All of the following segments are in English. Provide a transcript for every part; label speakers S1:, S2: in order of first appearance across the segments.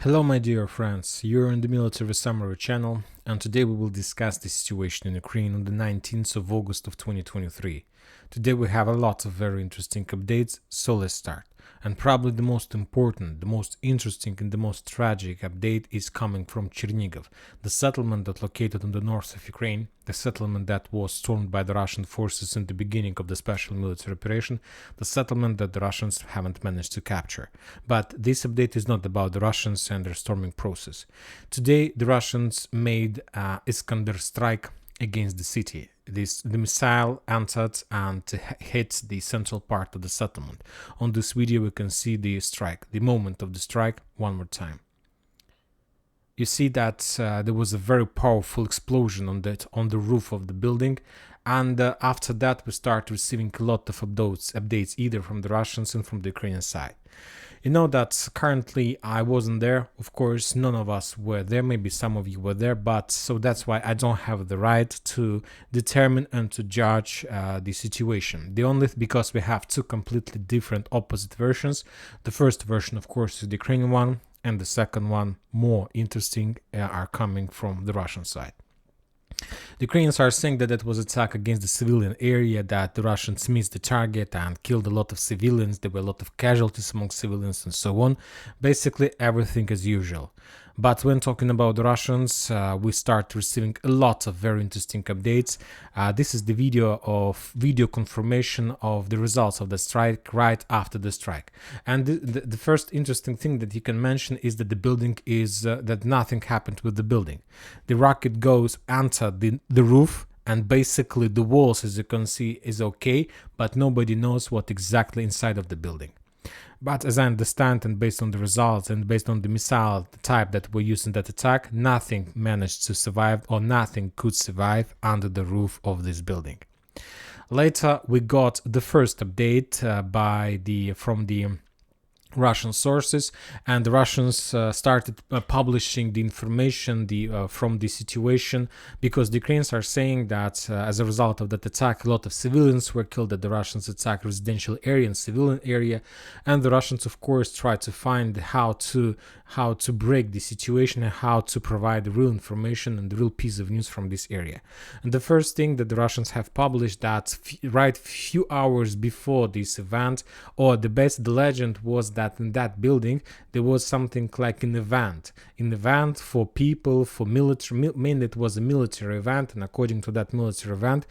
S1: Hello my dear friends, you're in the Military Summary channel, and today we will discuss the situation in Ukraine on the 19th of August of 2023. Today we have a lot of very interesting updates, so let's start. And probably the most important, the most interesting and the most tragic update is coming from Chernihiv, the settlement that located in the north of Ukraine, the settlement that was stormed by the Russian forces in the beginning of the special military operation, the settlement that the Russians haven't managed to capture. But this update is not about the Russians and their storming process. Today the Russians made Iskander strike against the city. The missile entered and hit the central part of the settlement. On this video we can see the strike, the moment of the strike, one more time. You see that there was a very powerful explosion on the roof of the building, and after that we start receiving a lot of updates either from the Russians and from the Ukrainian side. You know that currently I wasn't there, of course none of us were there, maybe some of you were there, but so that's why I don't have the right to determine and to judge the situation. Because we have two completely different opposite versions. The first version of course is the Ukrainian one, and the second one, more interesting, are coming from the Russian side. The Ukrainians are saying that it was an attack against the civilian area, that the Russians missed the target and killed a lot of civilians, there were a lot of casualties among civilians and so on. Basically everything as usual. But when talking about the Russians, we start receiving a lot of very interesting updates. This is the video confirmation of the results of the strike right after the strike. And the first interesting thing that you can mention is that the building is, that nothing happened with the building. The rocket entered the roof, and basically the walls, as you can see, is okay, but nobody knows what exactly inside of the building. But as I understand, and based on the results and based on the missile type that were used in that attack, nothing managed to survive, or nothing could survive under the roof of this building. Later we got the first update from the Russian sources, and the Russians started publishing the information from the situation, because the Ukrainians are saying that as a result of that attack a lot of civilians were killed, that the Russians attacked residential area and civilian area, and the Russians of course try to find how to break the situation and how to provide the real information and the real piece of news from this area. And the first thing that the Russians have published, that right few hours before this event, or the legend was that in that building there was something like an event for people, for military, mainly it was a military event, and according to that military event,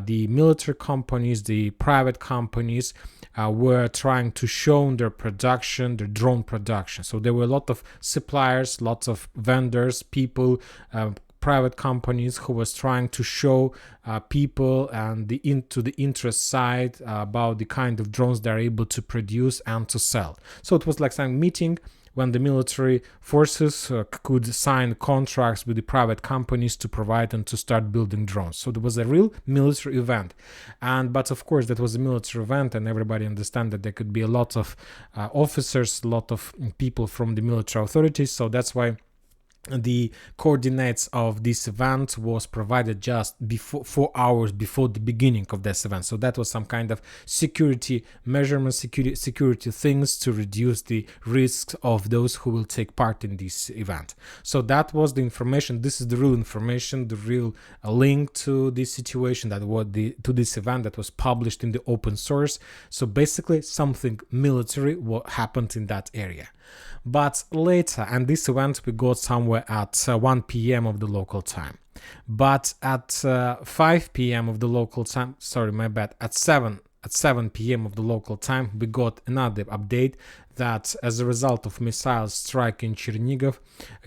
S1: the military companies, the private companies were trying to show their production, their drone production. So there were a lot of suppliers, lots of vendors, people, private companies who was trying to show people and the interest side about the kind of drones they're able to produce and to sell. So it was like some meeting when the military forces could sign contracts with the private companies to provide and to start building drones. So there was a real military event, but of course that was a military event, and everybody understand that there could be a lot of officers, a lot of people from the military authorities. So that's why the coordinates of this event was provided just before 4 hours before the beginning of this event. So that was some kind of security measurements, security things to reduce the risks of those who will take part in this event. So that was the information. This is the real information, the real link to this situation, to this event that was published in the open source. So basically something military happened in that area. But later, and this event we got somewhere at 1 p.m. of the local time. But at 5 p.m. of the local time, sorry, my bad, at 7 p.m. of the local time, we got another update that as a result of missile strike in Chernihiv,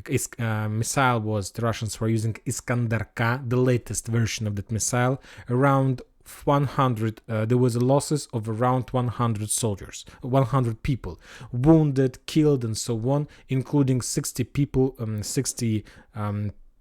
S1: the Russians were using Iskander-K, the latest version of that missile, around 100, there was a losses of around 100 soldiers, 100 people wounded, killed, and so on, including 60 people. 60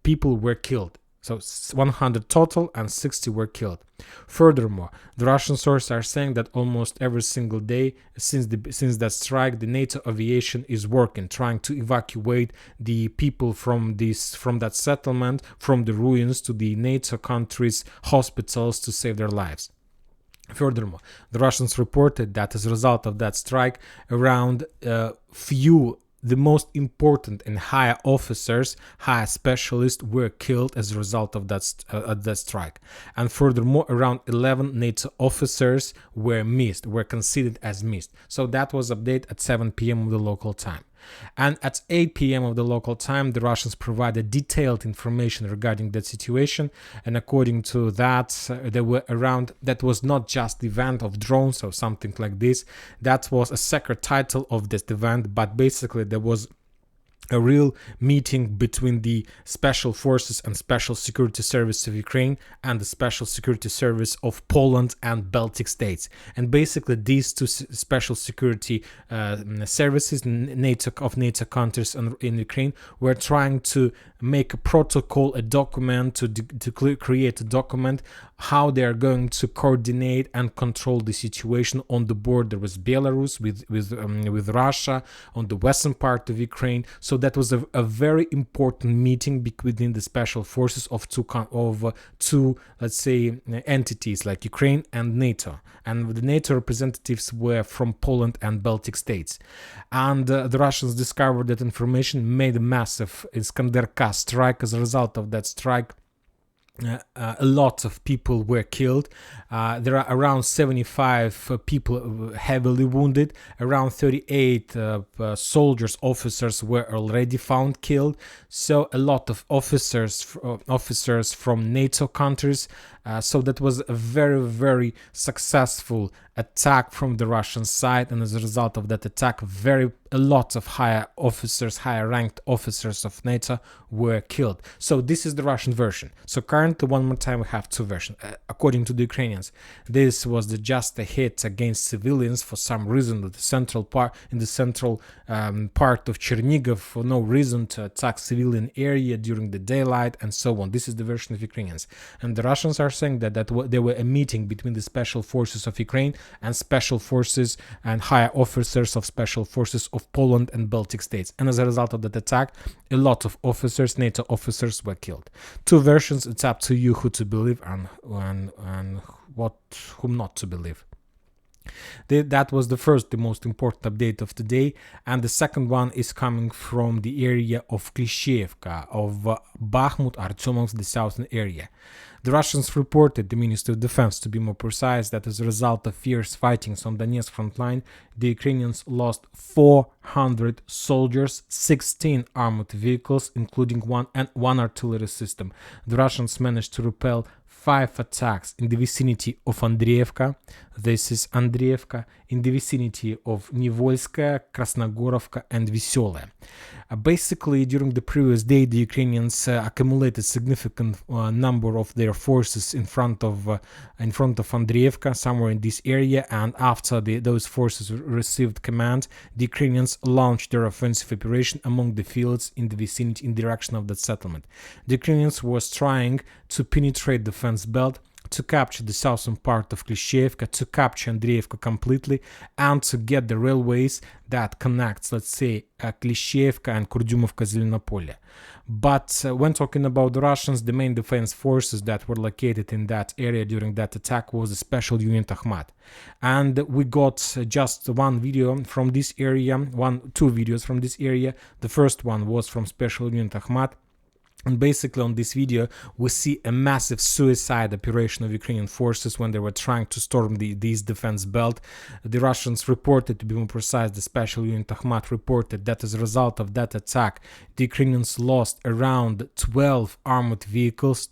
S1: people were killed. So 100 total and 60 were killed. Furthermore, the Russian sources are saying that almost every single day since that strike, the NATO aviation is working, trying to evacuate the people from that settlement, from the ruins, to the NATO countries' hospitals to save their lives. Furthermore, the Russians reported that as a result of that strike, around few the most important and higher officers, higher specialists were killed as a result of that strike. And furthermore, around 11 NATO officers were considered as missed. So that was update at 7 p.m. of the local time. And at 8 p.m. of the local time, the Russians provided detailed information regarding that situation. And according to that, that was not just the event of drones or something like this. That was a secret title of this event, but basically there was a real meeting between the Special Forces and Special Security Service of Ukraine and the Special Security Service of Poland and Baltic states. And basically these two special security services of NATO countries in Ukraine were trying to make a protocol, a document, to create a document how they are going to coordinate and control the situation on the border with Belarus, with Russia, on the western part of Ukraine. So that was a very important meeting within the special forces of two, let's say, entities like Ukraine and NATO. And the NATO representatives were from Poland and Baltic states. And the Russians discovered that information, made a massive Iskander strike. As a result of that strike, a lot of people were killed. There are around 75 people heavily wounded. Around 38 soldiers, officers were already found killed. So a lot of officers from NATO countries. So that was a very, very successful attack from the Russian side, and as a result of that attack, a lot of higher ranked officers of NATO were killed. So this is the Russian version. So currently, one more time, we have two versions. According to the Ukrainians, this was just a hit against civilians for some reason. In the central part of Chernihiv, for no reason to attack civilian area during the daylight and so on. This is the version of Ukrainians, and the Russians are saying that there were a meeting between the special forces of Ukraine and special forces and higher officers of special forces of Poland and Baltic states. And as a result of that attack, a lot of officers, NATO officers, were killed. Two versions. It's up to you who to believe and whom not to believe. That was the most important update of today, and the second one is coming from the area of Klishchiivka, of Bakhmut, Artyomovsk, the southern area. The Russians reported, the Ministry of Defense to be more precise, that as a result of fierce fightings on Donetsk front line, the Ukrainians lost 400 soldiers, 16 armored vehicles, including one artillery system. The Russians managed to repel 5 attacks in the vicinity of Andreevka. This is Andreevka, in the vicinity of Nivolskaya, Krasnogorovka, and Veselaya. Basically, during the previous day, the Ukrainians accumulated significant number of their forces in front of Andreevka, somewhere in this area, and after those forces received command, the Ukrainians launched their offensive operation among the fields in the vicinity in direction of that settlement. The Ukrainians was trying to penetrate the fence belt, to capture the southern part of Klishchiivka, to capture Andreevka completely, and to get the railways that connects, let's say, Klishchiivka and Kurdyumovka-Zelenopolye. But when talking about the Russians, the main defense forces that were located in that area during that attack was the Special Unit Akhmat. And we got just one video from this area, two videos from this area. The first one was from Special Unit Akhmat. And basically on this video, we see a massive suicide operation of Ukrainian forces when they were trying to storm this defense belt. The Russians reported, to be more precise, the Special Unit Akhmat reported that as a result of that attack, the Ukrainians lost around 12 armored vehicles,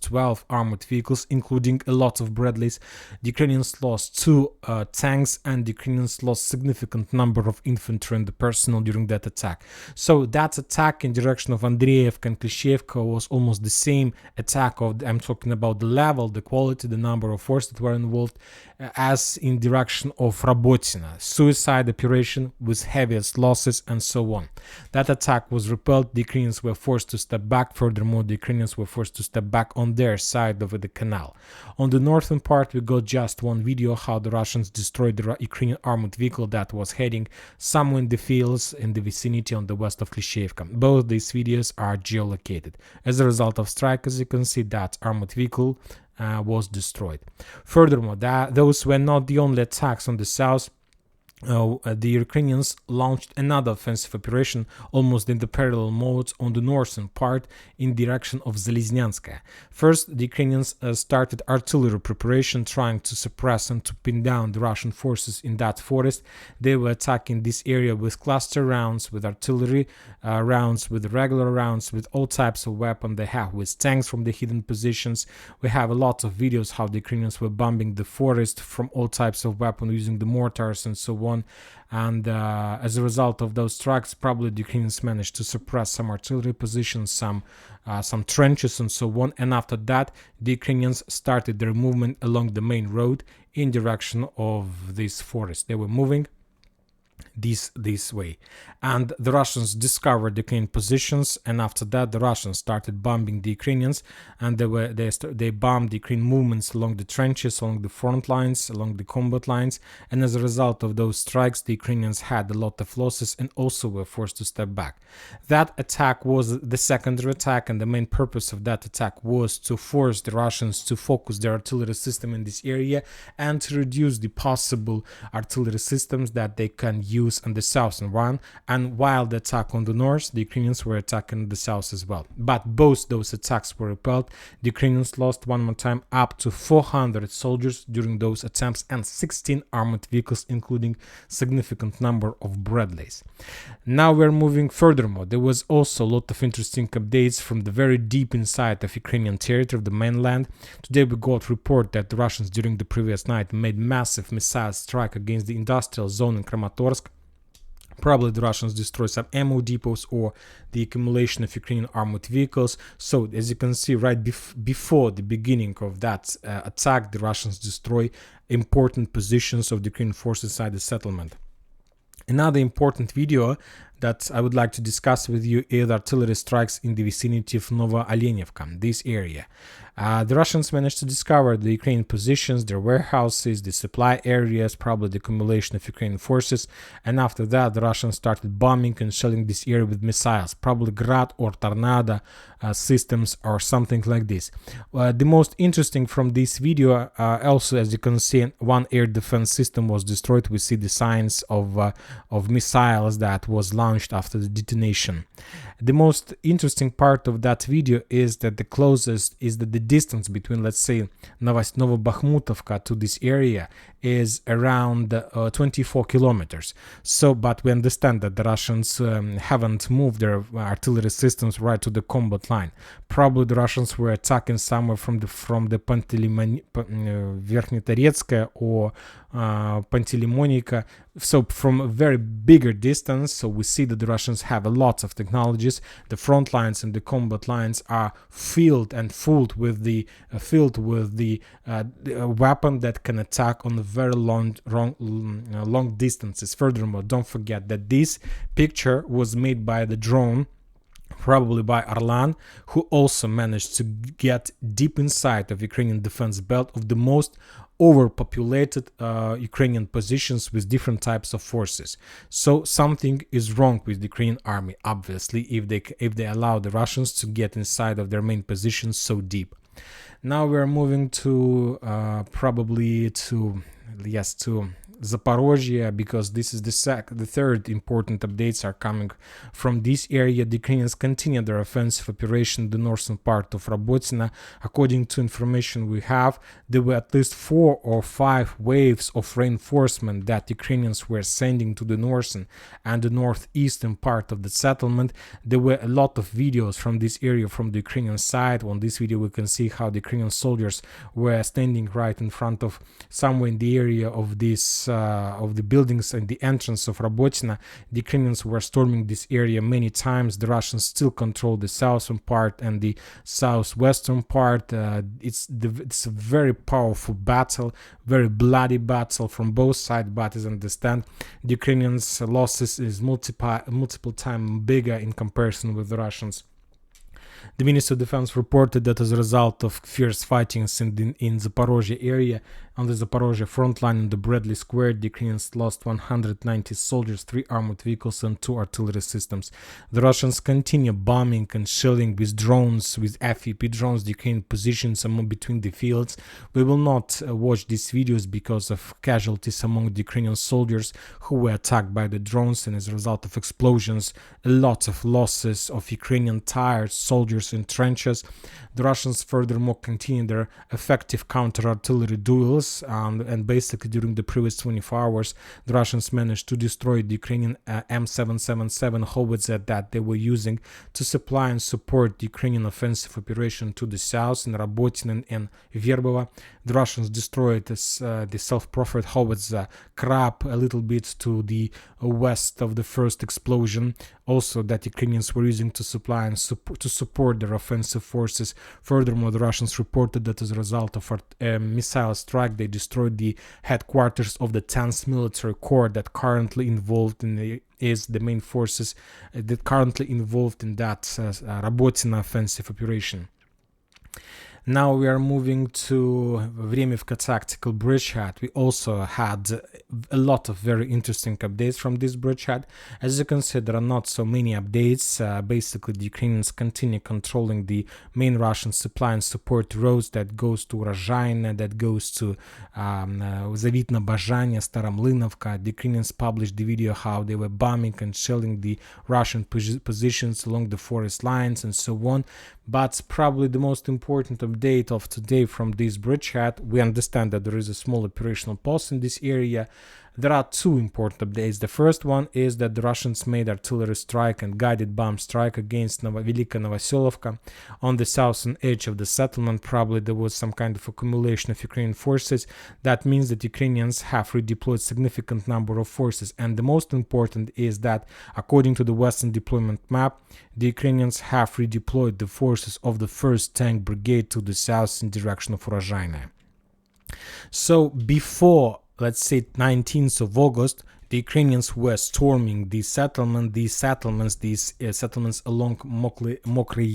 S1: including a lot of Bradleys. The Ukrainians lost 2 tanks, and the Ukrainians lost significant number of infantry and the personnel during that attack. So that attack in direction of Andreevka and Klishchiivka was almost the same attack I'm talking about the level, the quality, the number of forces that were involved, as in direction of Rabotina. Suicide operation with heaviest losses and so on. That attack was repelled. The Ukrainians were forced to step back. Furthermore, the Ukrainians were forced to step back on their side of the canal. On the northern part, we got just one video how the Russians destroyed the Ukrainian armored vehicle that was heading somewhere in the fields in the vicinity on the west of Klishchiivka. Both these videos are geolocated. As a result of strike, as you can see, that armored vehicle was destroyed. Furthermore, those were not the only attacks on the south. the Ukrainians launched another offensive operation almost in the parallel mode on the northern part in direction of Zaliznyanskaya. First, the Ukrainians started artillery preparation, trying to suppress and to pin down the Russian forces in that forest. They were attacking this area with cluster rounds, with artillery rounds, with regular rounds, with all types of weapons they have, with tanks from the hidden positions. We have a lot of videos how the Ukrainians were bombing the forest from all types of weapons using the mortars and so on. And as a result of those strikes, probably the Ukrainians managed to suppress some artillery positions, some trenches and so on. And after that, the Ukrainians started their movement along the main road in direction of this forest. They were moving this way, and the Russians discovered the Ukrainian positions, and after that the Russians started bombing the Ukrainians, and they bombed the Ukrainian movements along the trenches, along the front lines, along the combat lines, and as a result of those strikes the Ukrainians had a lot of losses and also were forced to step back. That attack was the secondary attack, and the main purpose of that attack was to force the Russians to focus their artillery system in this area and to reduce the possible artillery systems that they can use on the southern one. And while the attack on the north, the Ukrainians were attacking the south as well. But both those attacks were repelled. The Ukrainians lost one more time up to 400 soldiers during those attempts and 16 armored vehicles, including significant number of Bradleys. Now we're moving furthermore. There was also a lot of interesting updates from the very deep inside of Ukrainian territory, of the mainland. Today we got report that the Russians during the previous night made massive missile strike against the industrial zone in Kramatorsk. Probably the Russians destroy some ammo depots or the accumulation of Ukrainian armored vehicles. So as you can see, right before the beginning of that attack, the Russians destroy important positions of the Ukrainian forces inside the settlement. Another important video that I would like to discuss with you is artillery strikes in the vicinity of Novo-Olenivka, this area. The Russians managed to discover the Ukrainian positions, their warehouses, the supply areas, probably the accumulation of Ukrainian forces, and after that the Russians started bombing and shelling this area with missiles, probably Grad or Tornado systems or something like this. The most interesting from this video, also as you can see, one air defense system was destroyed. We see the signs of missiles that was launched after the detonation. The most interesting part of that video is that the closest is that the distance between, let's say, Novobakhmutovka to this area is around 24 kilometers. So, but we understand that the Russians haven't moved their artillery systems right to the combat line. Probably the Russians were attacking somewhere from the Verkhnytoretskaya or Panteleimonika, so from a very bigger distance. So we see that the Russians have a lot of technologies. The front lines and the combat lines are filled with the weapon that can attack on very long distances. Furthermore, don't forget that this picture was made by the drone, probably by Arlan, who also managed to get deep inside of Ukrainian defense belt of the most overpopulated Ukrainian positions with different types of forces. So something is wrong with the Ukrainian army, obviously, if they allow the Russians to get inside of their main positions so deep. Now we're moving to probably to Zaporozhye, because this is the third important updates are coming from this area. The Ukrainians continue their offensive operation in the northern part of Robotyne. According to information we have, there were at least 4 or 5 waves of reinforcement that Ukrainians were sending to the northern and the northeastern part of the settlement. There were a lot of videos from this area from the Ukrainian side. On this video we can see how the Ukrainian soldiers were standing right in front of somewhere in the area of this of the buildings and the entrance of Robotyne. The Ukrainians were storming this area many times. The Russians still control the southern part and the southwestern part. It's a very powerful battle, very bloody battle from both sides, but as I understand, the Ukrainians' losses is multiple times bigger in comparison with the Russians. The Ministry of Defense reported that as a result of fierce fightings in Zaporozhye area, on the Zaporozhye front line in the Bradley Square, the Ukrainians lost 190 soldiers, 3 armored vehicles, and 2 artillery systems. The Russians continue bombing and shelling with drones, with FEP drones, the Ukrainian positions between the fields. We will not watch these videos because of casualties among the Ukrainian soldiers who were attacked by the drones, and as a result of explosions, a lot of losses of Ukrainian tired soldiers in trenches. The Russians furthermore continue their effective counter-artillery duels, and basically during the previous 24 hours, the Russians managed to destroy the Ukrainian M777 howitzer that they were using to supply and support the Ukrainian offensive operation to the south in Rabotin and Verbovo. The Russians destroyed the self-propelled howitzer Krab a little bit to the west of the first explosion, also that Ukrainians were using to supply and to support their offensive forces. Furthermore, the Russians reported that as a result of a missile strike, they destroyed the headquarters of the 10th Military Corps that currently involved in the main forces that currently involved in that Rabotina offensive operation. Now we are moving to Vremivka tactical bridgehead. We also had a lot of very interesting updates from this bridgehead. As you can see, there are not so many updates. Basically, the Ukrainians continue controlling the main Russian supply and support roads that goes to Urozhaine, that goes to Zavitna Bazhanya, Staramlinovka. The Ukrainians published the video how they were bombing and shelling the Russian positions along the forest lines and so on. But probably the most important update of today from this bridgehead, we understand that there is a small operational pause in this area. There are 2 important updates. The first one is that the Russians made artillery strike and guided bomb strike against Velika Novoselovka on the southern edge of the settlement. Probably there was some kind of accumulation of Ukrainian forces. That means that Ukrainians have redeployed significant number of forces. And the most important is that, according to the Western deployment map, the Ukrainians have redeployed the forces of the 1st Tank Brigade to the south in direction of Urozhaine. So before, let's say, 19th of August, the Ukrainians were storming these settlements along Mokry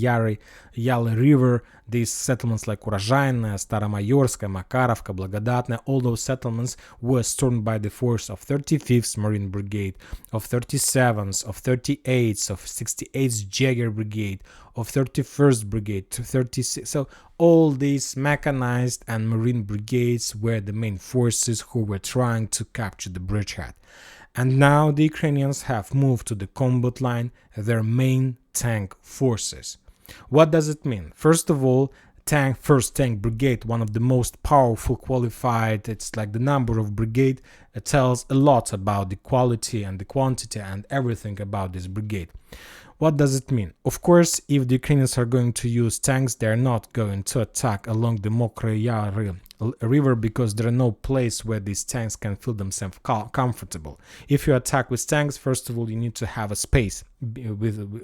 S1: Yali River, these settlements like Urozhaine, Staromayorska, Makarovka, Blagodatne. All those settlements were stormed by the force of 35th Marine Brigade, of 37th, of 38th, of 68th Jaeger Brigade, of 31st Brigade, to 36th. So all these mechanized and marine brigades were the main forces who were trying to capture the bridgehead. And now the Ukrainians have moved to the combat line their main tank forces. What does it mean? First of all, 1st Tank Brigade, one of the most powerful, qualified, it's like the number of brigade, it tells a lot about the quality and the quantity and everything about this brigade. What does it mean? Of course, if the Ukrainians are going to use tanks, they're not going to attack along the Mokry Yali River because there are no place where these tanks can feel themselves comfortable. If you attack with tanks, first of all, you need to have a space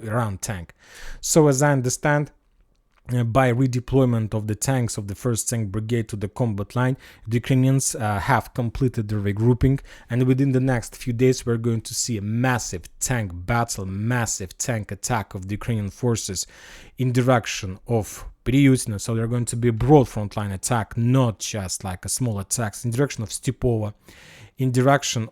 S1: around tank. So as I understand, by redeployment of the tanks of the 1st Tank Brigade to the combat line, the Ukrainians have completed their regrouping, and within the next few days we're going to see a massive tank battle, massive tank attack of the Ukrainian forces in direction of Priyutina. So they're going to be a broad frontline attack, not just like a small attacks, in direction of Stepova, in direction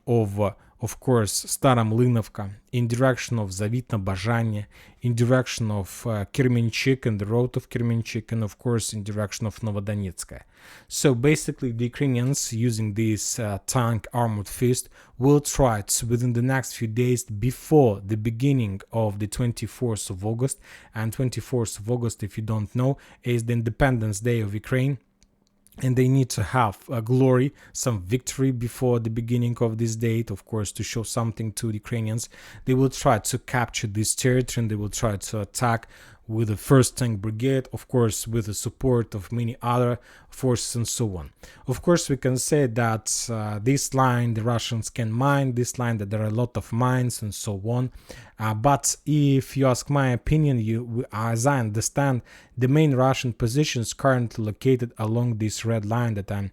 S1: of course, Staramlinovka, in direction of Zavitna Bazhanya, in direction of Kremenchuk and the road of Kremenchuk, and of course in direction of Novodonetsk. So basically the Ukrainians, using this tank armored fist, will try to, within the next few days before the beginning of the 24th of August, and 24th of August, if you don't know, is the Independence Day of Ukraine. And they need to have a glory, some victory before the beginning of this date, of course, to show something to the Ukrainians. They will try to capture this territory and they will try to attack with the 1st Tank Brigade, of course, with the support of many other forces and so on. Of course, we can say that this line, the Russians can mine this line, that there are a lot of mines and so on. But if you ask my opinion, as I understand, the main Russian positions currently located along this red line that I'm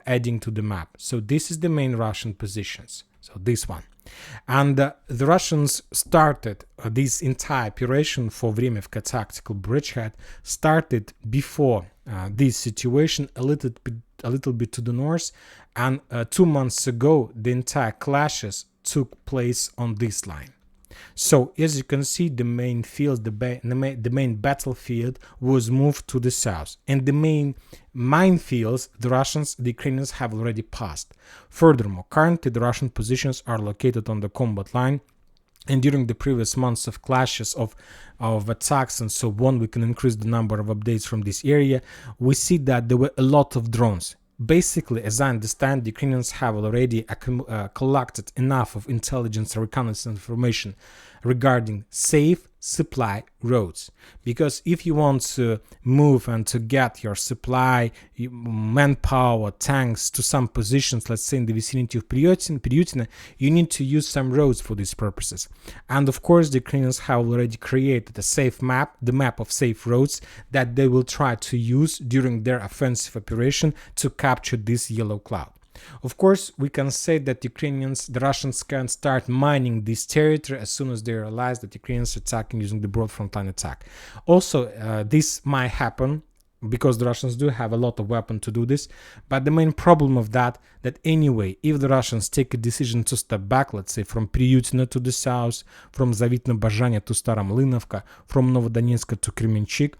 S1: adding to the map. So this is the main Russian positions. So this one. And the Russians started this entire operation for Vremivka tactical bridgehead started before this situation a little bit to the north, and 2 months ago the entire clashes took place on this line. So as you can see, the main field, the main battlefield was moved to the south, and the main minefields the Ukrainians have already passed. Furthermore, currently the Russian positions are located on the combat line, and during the previous months of clashes, of attacks and so on, we can increase the number of updates from this area. We see that there were a lot of drones. Basically, as I understand, the Ukrainians have already collected enough of intelligence and reconnaissance information regarding safe supply roads. Because if you want to move and to get your supply, manpower, tanks to some positions, let's say in the vicinity of Priutina, you need to use some roads for these purposes. And of course, the Ukrainians have already created a safe map, the map of safe roads, that they will try to use during their offensive operation to capture this yellow cloud. Of course, we can say that the Russians can start mining this territory as soon as they realize that Ukrainians are attacking using the broad frontline attack. Also, this might happen because the Russians do have a lot of weapons to do this, but the main problem of that anyway, if the Russians take a decision to step back, let's say from Priutina to the south, from Zavitno-Bazhanya to Staromlynovka, from Novodonetsk to Kremenchuk,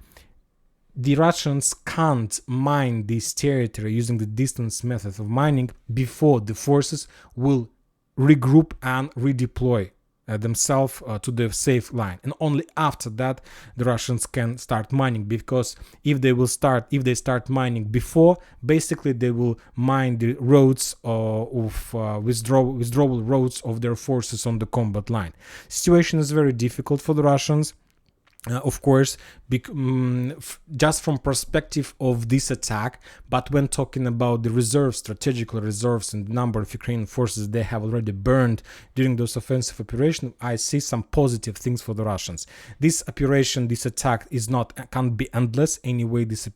S1: the Russians can't mine this territory using the distance method of mining before the forces will regroup and redeploy themselves to the safe line, and only after that the Russians can start mining. Because if they start mining before, basically they will mine the roads of withdrawal roads of their forces on the combat line. Situation is very difficult for the Russians. Of course, just from perspective of this attack, but when talking about the reserves, strategical reserves, and the number of Ukrainian forces they have already burned during those offensive operations, I see some positive things for the Russians. This operation, this attack can't be endless. Anyway, this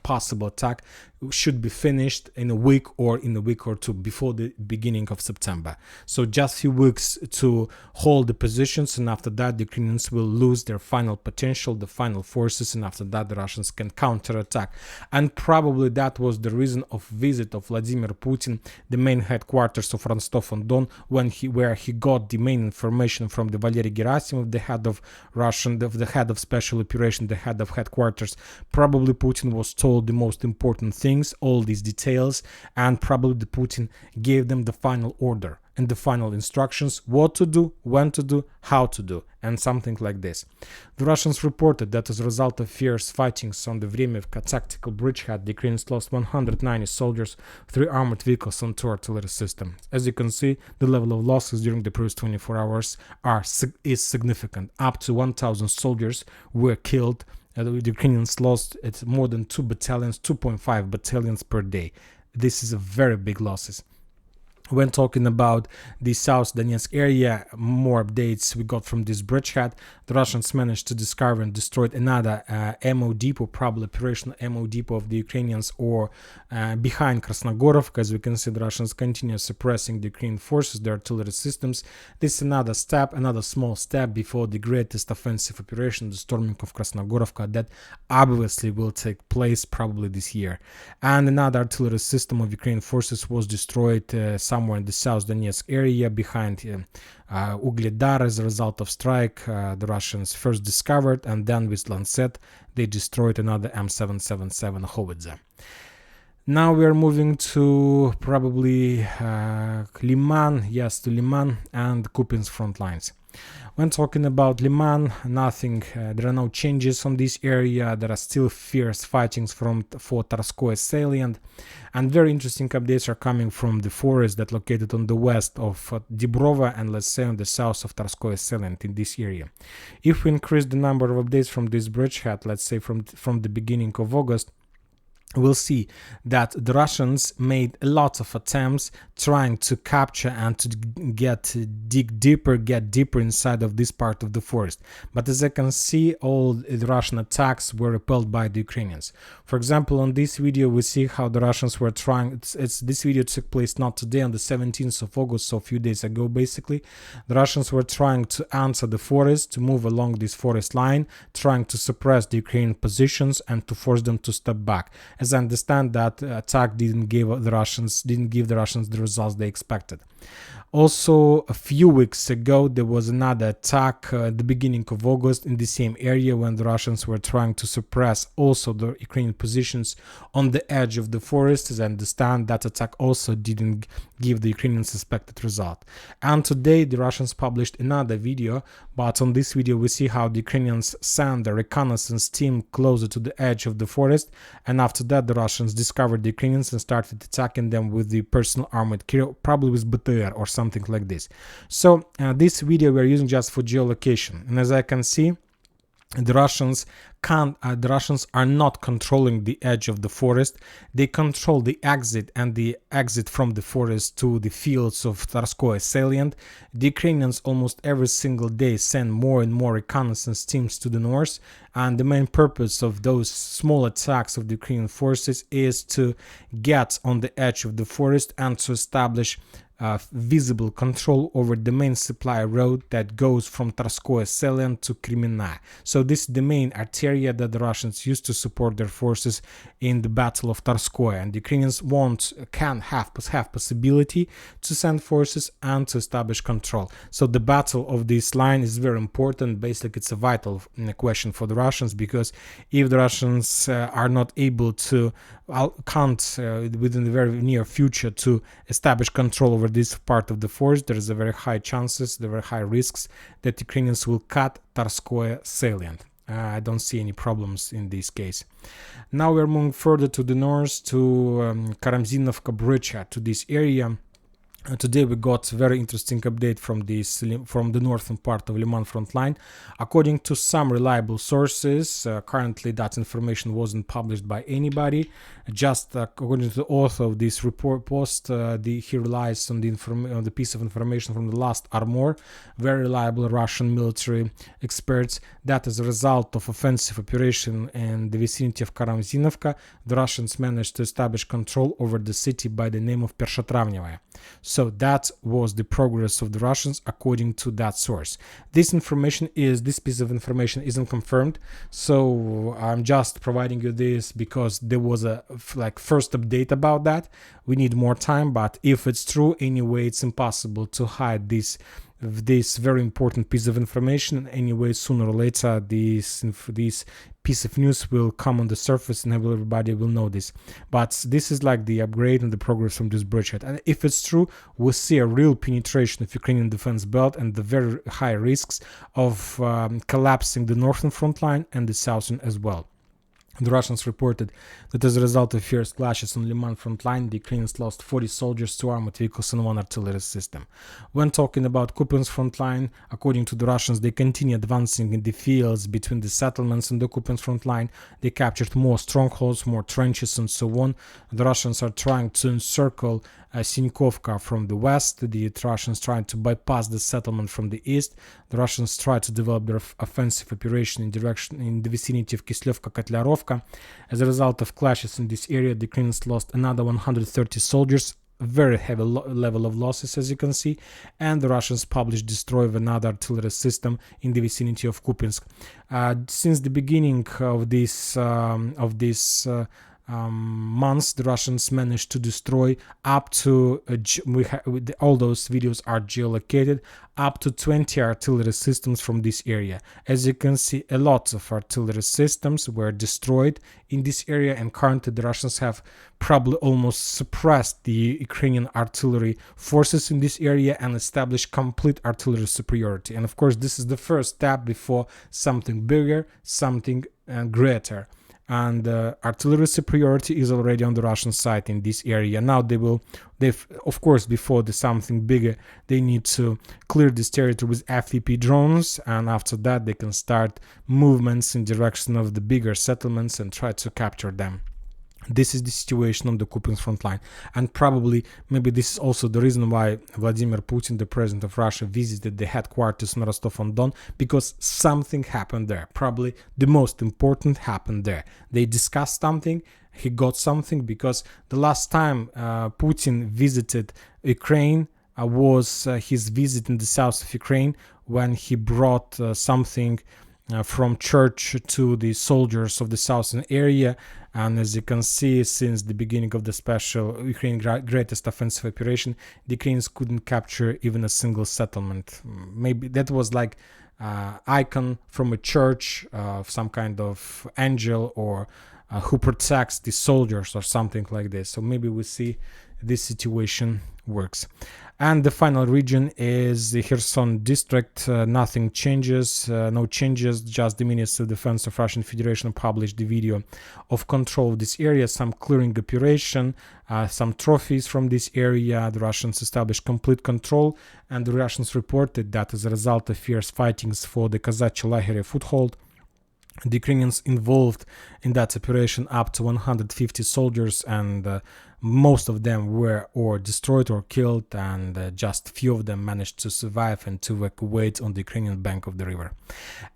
S1: possible attack should be finished in a week or two before the beginning of September. So just few weeks to hold the positions, and after that the Ukrainians will lose their final potential, the final forces, and after that the Russians can counterattack. And probably that was the reason of visit of Vladimir Putin, the main headquarters of Rostov-on-Don, where he got the main information from the Valery Gerasimov, the head of the head of special operation, the head of headquarters. Probably Putin was told the most important things, all these details, and probably Putin gave them the final order and the final instructions, what to do, when to do, how to do, and something like this. The Russians reported that as a result of fierce fightings on the Vremivka tactical bridgehead, the Ukrainians lost 190 soldiers, 3 armored vehicles, and 2 artillery systems. As you can see, the level of losses during the previous 24 hours is significant. Up to 1,000 soldiers were killed. The Ukrainians lost more than 2 battalions, 2.5 battalions per day. This is a very big losses. When talking about the South Donetsk area, more updates we got from this bridgehead. The Russians managed to discover and destroy another ammo depot, probably operational ammo depot of the Ukrainians, or behind Krasnogorovka. As we can see, the Russians continue suppressing the Ukrainian forces, their artillery systems. This is another small step before the greatest offensive operation, the storming of Krasnogorovka, that obviously will take place probably this year. And another artillery system of Ukrainian forces was destroyed somewhere in the South Donetsk area behind Ugledar. As a result of strike, the Russians first discovered, and then with Lancet they destroyed another M777 howitzer. Now we are moving to probably Liman and Kupinsk front lines. When talking about Liman, there are no changes on this area. There are still fierce fightings for Tarskoye salient, and very interesting updates are coming from the forest that located on the west of Dibrova and, let's say, on the south of Tarskoye salient in this area. If we increase the number of updates from this bridgehead, let's say from the beginning of August, we'll see that the Russians made a lot of attempts trying to capture and to dig deeper, get deeper inside of this part of the forest. But as I can see, all the Russian attacks were repelled by the Ukrainians. For example, on this video, we see how the Russians were trying. This video took place not today, on the 17th of August, so a few days ago, basically. The Russians were trying to enter the forest, to move along this forest line, trying to suppress the Ukrainian positions and to force them to step back. As I understand, that attack didn't give the Russians the results they expected. Also, a few weeks ago, there was another attack at the beginning of August in the same area, when the Russians were trying to suppress also the Ukrainian positions on the edge of the forest. As I understand, that attack also didn't give the Ukrainians expected result. And today, the Russians published another video, but on this video, we see how the Ukrainians sent a reconnaissance team closer to the edge of the forest, and after that, the Russians discovered the Ukrainians and started attacking them with the personal armored carrier, probably with BTR or something like this. So this video we're using just for geolocation, and as I can see, the Russians are not controlling the edge of the forest. They control the exit and the exit from the forest to the fields of Tarskoye salient. The Ukrainians almost every single day send more and more reconnaissance teams to the north, and the main purpose of those small attacks of the Ukrainian forces is to get on the edge of the forest and to establish visible control over the main supply road that goes from Tarskoye salient to Kremenna. So this is the main arteria that the Russians use to support their forces in the Battle of Tarskoye, and the Ukrainians can have possibility to send forces and to establish control. So the battle of this line is very important. Basically, it's a vital question for the Russians, because if the Russians are not able to within the very near future to establish control over this part of the forest, there is a very high chances, very high risks that Ukrainians will cut Tarskoye salient. I don't see any problems in this case. Now we're moving further to the north to Karamzinovka Bridge, to this area. Today we got a very interesting update from the northern part of Liman front line. According to some reliable sources, currently that information wasn't published by anybody. Just according to the author of this report post, he relies on the piece of information from the last Armor, very reliable Russian military experts, that as a result of offensive operation in the vicinity of Karamzinovka, the Russians managed to establish control over the city by the name of Pershatravnevaya. So that was the progress of the Russians according to that source. This piece of information isn't confirmed, so I'm just providing you this because there was a first update about that. We need more time, but if it's true, anyway, it's impossible to hide this very important piece of information. Anyway, sooner or later, this piece of news will come on the surface and everybody will know this. But this is like the upgrade and the progress from this bridgehead. And if it's true, we'll see a real penetration of Ukrainian defense belt and the very high risks of collapsing the northern front line and the southern as well. The Russians reported that as a result of fierce clashes on Liman front line, the Ukrainians lost 40 soldiers, 2 armored vehicles and 1 artillery system. When talking about Kupiansk front line, according to the Russians, they continue advancing in the fields between the settlements and the Kupiansk front line. They captured more strongholds, more trenches and so on. The Russians are trying to encircle Sinkovka from the west. The Russians trying to bypass the settlement from the east. The Russians try to develop their offensive operation in the vicinity of Kislevka-Kotlarovka. As a result of clashes in this area, the Ukrainians lost another 130 soldiers, a very heavy level of losses, as you can see, and the Russians published destroy of another artillery system in the vicinity of Kupiansk. Since the beginning of this months, the Russians managed to destroy up to all those videos are geolocated, up to 20 artillery systems from this area. As you can see, a lot of artillery systems were destroyed in this area, and currently the Russians have probably almost suppressed the Ukrainian artillery forces in this area and established complete artillery superiority. And of course, this is the first step before something bigger, something greater. And artillery superiority is already on the Russian side in this area. Now of course, before the something bigger, they need to clear this territory with FPV drones, and after that they can start movements in direction of the bigger settlements and try to capture them. This is the situation on the Kupiansk front line, and probably maybe this is also the reason why Vladimir Putin, the president of Russia, visited the headquarters in Rostov-on-Don, because something happened there. Probably the most important happened there. They discussed something, he got something, because the last time Putin visited Ukraine was his visit in the south of Ukraine, when he brought something from church to the soldiers of the southern area. And as you can see, since the beginning of the special Ukraine greatest offensive operation, the Ukrainians couldn't capture even a single settlement. Maybe that was like icon from a church, some kind of angel, or who protects the soldiers or something like this. So maybe we see this situation works. And the final region is the Kherson district. Nothing changes, no changes, just the Ministry of Defense of Russian Federation published the video of control of this area, some clearing operation, some trophies from this area. The Russians established complete control, and the Russians reported that as a result of fierce fightings for the Kazachi Lageria foothold, the Ukrainians involved in that operation up to 150 soldiers, and most of them were or destroyed or killed, and just few of them managed to survive and to evacuate on the Ukrainian bank of the river.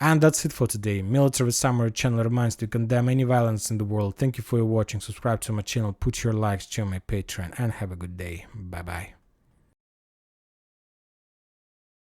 S1: And that's it for today. Military Summary channel reminds to condemn any violence in the world. Thank you for watching. Subscribe to my channel, put your likes, join my Patreon, and have a good day. Bye bye.